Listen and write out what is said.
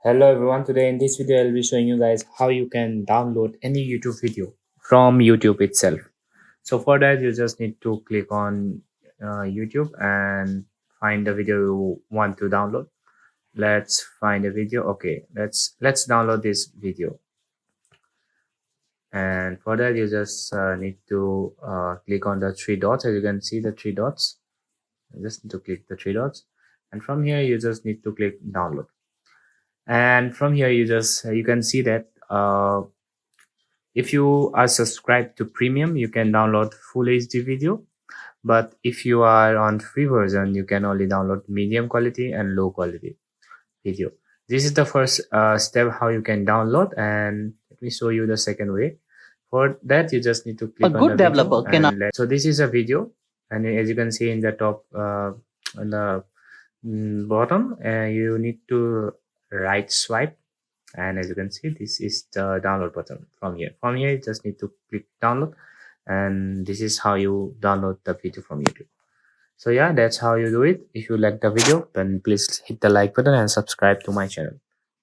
Hello everyone, today in this video I'll be showing you guys how you can download any YouTube video from YouTube itself. So for that you just need to click on YouTube and find the video you want to download. Let's find a video. Okay, let's download this video. And for that you just need to click on the three dots. As you can see, the three dots, you just need to click the three dots, and from here you just need to click download. And from here you can see that if you are subscribed to premium, you can download full HD video, but if you are on free version, you can only download medium quality and low quality video. This is the first step how you can download, and let me show you the second way. For that you just need to click on the video so this is a video, and as you can see in the top on the bottom, you need to right swipe, and as you can see, this is the download button. From here you just need to click download, and this is how you download the video from YouTube. So yeah, that's how you do it. If you like the video, then please hit the like button and subscribe to my channel.